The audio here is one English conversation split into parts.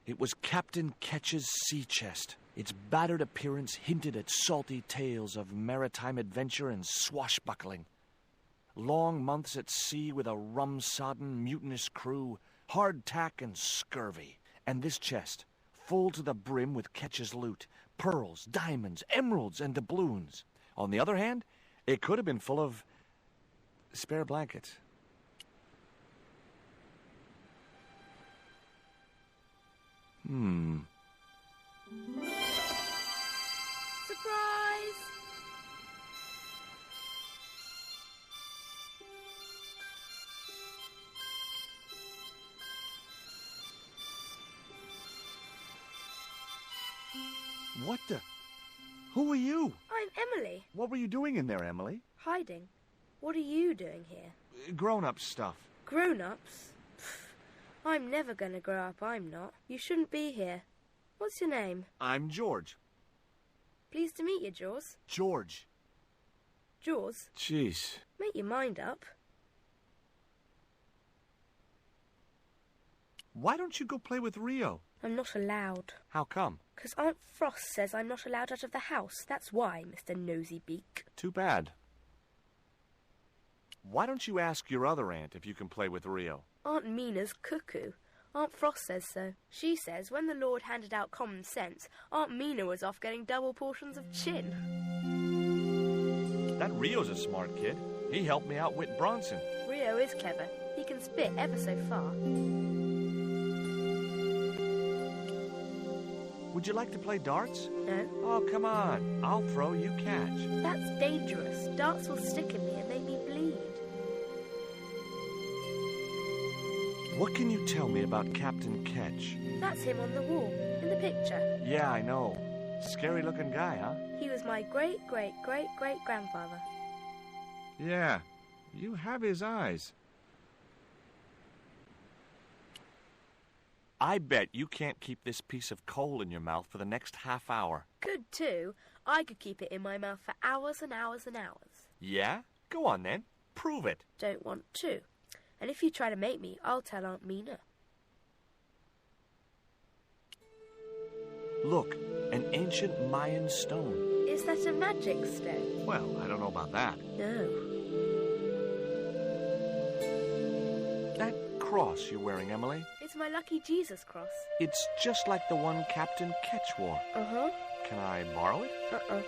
It was Captain Ketch's sea chest. Its battered appearance hinted at salty tales of maritime adventure and swashbuckling. Long months at sea with a rum-sodden, mutinous crew, hardtack and scurvy. And this chest, full to the brim with Ketch's loot, pearls, diamonds, emeralds, and doubloons. On the other hand, it could have been full of spare blankets. Surprise! What the? Who are you? I'm Emily. What were you doing in there, Emily? Hiding. What are you doing here? Grown-up stuff. Grown-ups? I'm never going to grow up, I'm not. You shouldn't be here. What's your name? I'm George. Pleased to meet you, Jaws. George. Jaws? Jeez. Make your mind up. Why don't you go play with Rio? I'm not allowed. How come? 'Cause Aunt Frost says I'm not allowed out of the house. That's why, Mr. Nosybeak. Too bad. Why don't you ask your other aunt if you can play with Rio? Aunt Mina's cuckoo. Aunt Frost says so. She says when the Lord handed out common sense, Aunt Mina was off getting double portions of chin. That Rio's a smart kid. He helped me outwit Bronson. Rio is clever. He can spit ever so far. Would you like to play darts? No? Oh, come on. I'll throw, you catch. That's dangerous. Darts will stick in me and make me bleed. What can you tell me about Captain Ketch? That's him on the wall, in the picture. Yeah, I know. Scary-looking guy, huh? He was my great-great-great-great-grandfather. Yeah, you have his eyes. I bet you can't keep this piece of coal in your mouth for the next half hour. Good too. I could keep it in my mouth for hours and hours and hours. Yeah? Go on then. Prove it. Don't want to. And if you try to make me, I'll tell Aunt Mina. Look, an ancient Mayan stone. Is that a magic stone? Well, I don't know about that. No. That cross you're wearing, Emily, It's my lucky Jesus cross. it's just like the one Captain Ketch wore. Uh-huh. Can I borrow it? Uh-uh.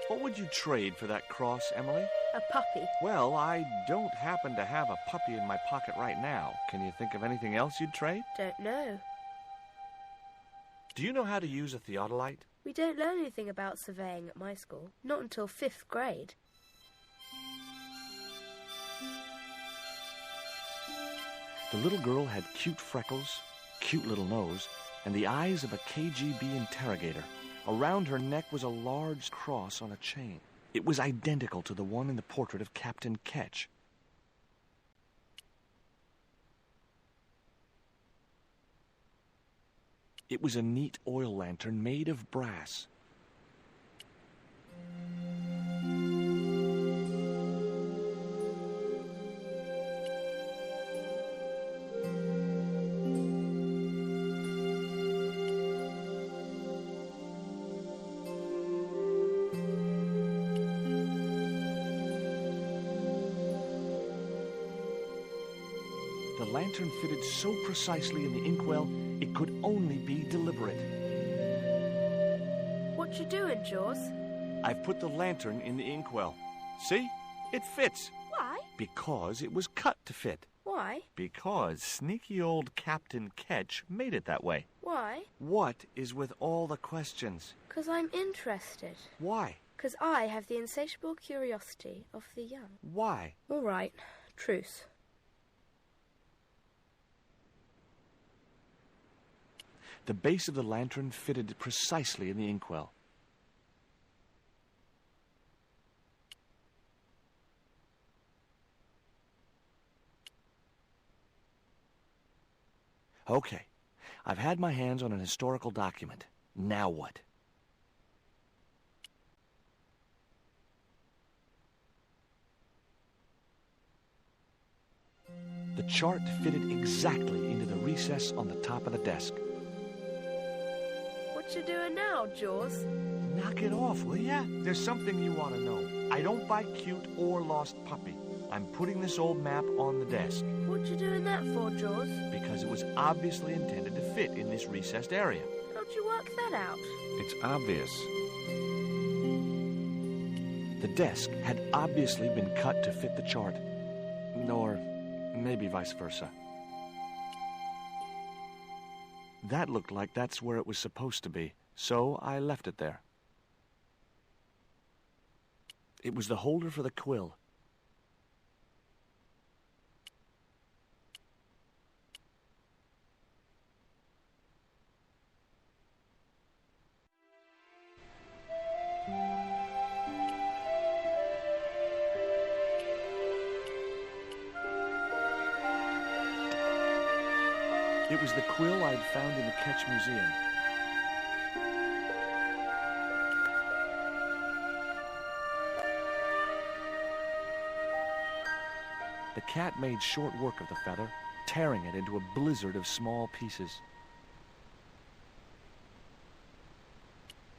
What would you trade for that cross, Emily? A puppy. Well, I don't happen to have a puppy in my pocket right now. Can you think of anything else you'd trade? Don't know. Do you know how to use a theodolite? We don't learn anything about surveying at my school. Not until 5th grade. The little girl had cute freckles, cute little nose, and the eyes of a KGB interrogator. Around her neck was a large cross on a chain. It was identical to the one in the portrait of Captain Ketch. It was a neat oil lantern made of brass. The lantern fitted so precisely in the inkwell, it could only be deliberate. What you doing, Jaws? I've put the lantern in the inkwell. See? It fits. Why? Because it was cut to fit. Why? Because sneaky old Captain Ketch made it that way. Why? What is with all the questions? 'Cause I'm interested. Why? 'Cause I have the insatiable curiosity of the young. Why? All right. Truce. The base of the lantern fitted precisely in the inkwell. Okay, I've had my hands on an historical document. Now what? The The chart fitted exactly into the recess on the top of the desk. What you doing now, Jaws? Knock it off, will ya? There's something you want to know. I don't buy cute or lost puppy. I'm putting this old map on the desk. What you doing that for, Jaws? Because it was obviously intended to fit in this recessed area. How'd you work that out? It's obvious. The desk had obviously been cut to fit the chart. Or maybe vice versa. That looked like that's where it was supposed to be, so I left it there. It was the holder for the quill. It was the quill I'd found in the Ketch Museum. The cat made short work of the feather, tearing it into a blizzard of small pieces.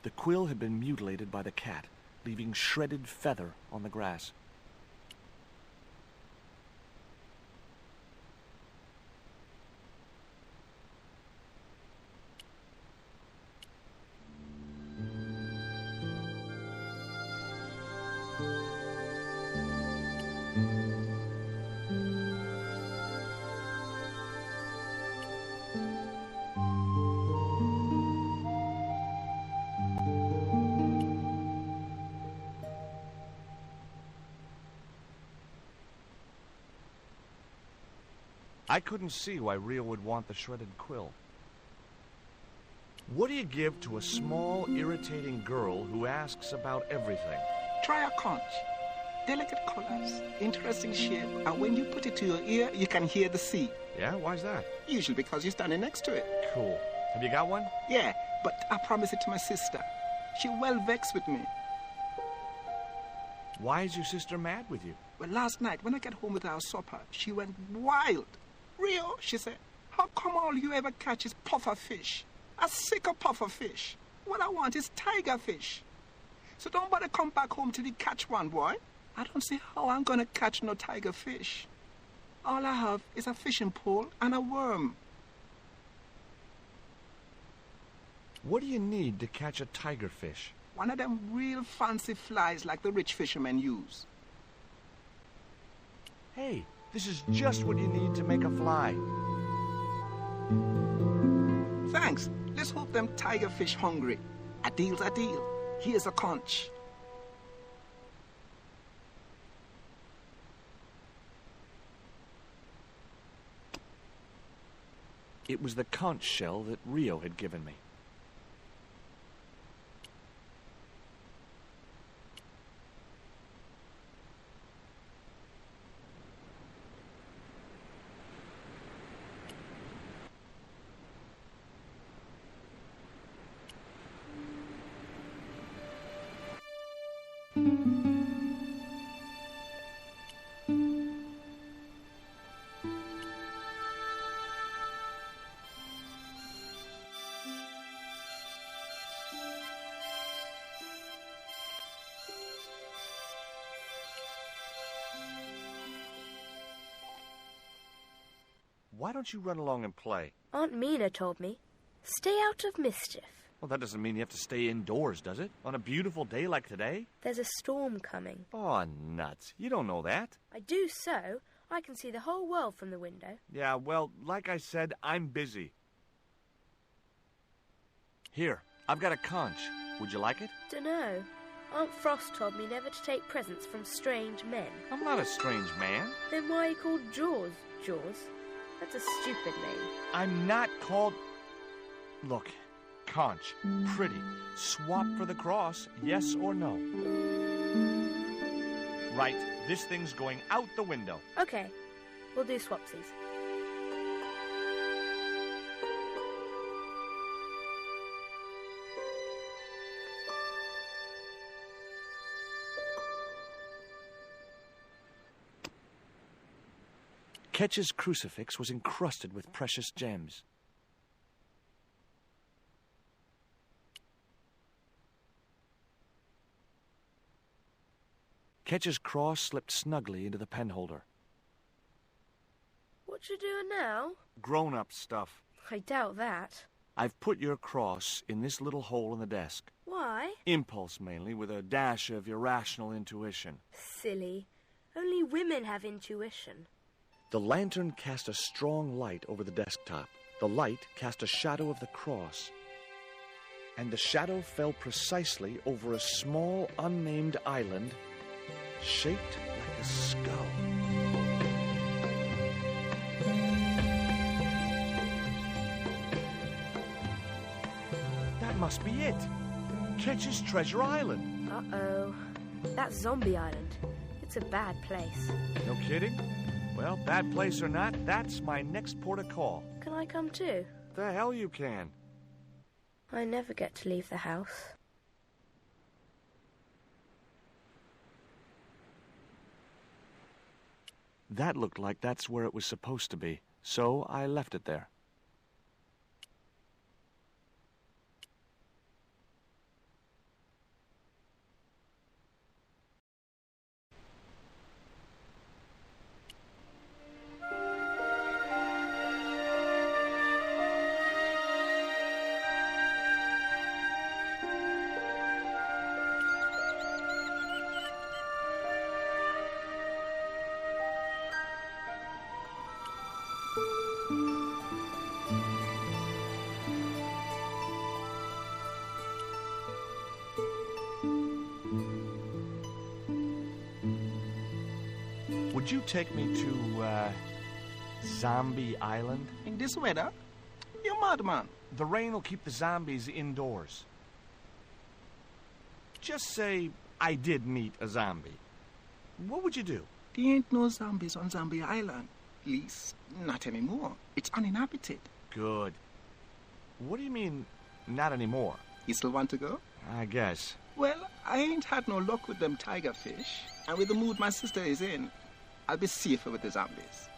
The quill had been mutilated by the cat, leaving shredded feather on the grass. I couldn't see why Rio would want the shredded quill. What do you give to a small, irritating girl who asks about everything? Try a conch. Delicate colors, interesting shape, and when you put it to your ear, you can hear the sea. Yeah? Why's that? Usually because you're standing next to it. Cool. Have you got one? Yeah, but I promised it to my sister. She well vexed with me. Why is your sister mad with you? Well, last night, when I got home with our supper, she went wild. Rio, she said, how come all you ever catch is puffer fish? A sicker puffer fish. What I want is tiger fish. So don't bother come back home till you catch one, boy. I don't see how I'm gonna catch no tiger fish. All I have is a fishing pole and a worm. What do you need to catch a tiger fish? One of them real fancy flies like the rich fishermen use. Hey, this is just what you need to make a fly. Thanks. Let's hope them tiger fish hungry. A deal's a deal. Here's a conch. It was the conch shell that Rio had given me. Why don't you run along and play? Aunt Mina told me. Stay out of mischief. Well, that doesn't mean you have to stay indoors, does it? On a beautiful day like today? There's a storm coming. Oh, nuts. You don't know that. I do so. I can see the whole world from the window. Yeah, well, like I said, I'm busy. Here, I've got a conch. Would you like it? Dunno. Aunt Frost told me never to take presents from strange men. I'm not a strange man. Then why are you called Jaws, Jaws? That's a stupid name. I'm not called... Look, conch, pretty. Swap for the cross, yes or no? Right, this thing's going out the window. Okay, we'll do swapsies. Ketch's crucifix was encrusted with precious gems. Ketch's cross slipped snugly into the penholder. What you doing now? Grown-up stuff. I doubt that. I've put your cross in this little hole in the desk. Why? Impulse, mainly, with a dash of irrational intuition. Silly. Only women have intuition. The lantern cast a strong light over the desktop. The light cast a shadow of the cross. And the shadow fell precisely over a small, unnamed island shaped like a skull. That must be it. Ketch's Treasure Island. Uh-oh. That's Zombie Island. It's a bad place. No kidding? Well, bad place or not, that's my next port of call. Can I come too? The hell you can. I never get to leave the house. That looked like that's where it was supposed to be, so I left it there. Would you take me to, Zombie Island? In this weather? You madman. The rain will keep the zombies indoors. Just say I did meet a zombie. What would you do? There ain't no zombies on Zombie Island. At least, not anymore. It's uninhabited. Good. What do you mean, not anymore? You still want to go? I guess. Well, I ain't had no luck with them tiger fish. And with the mood my sister is in, I'll be safer with the zombies.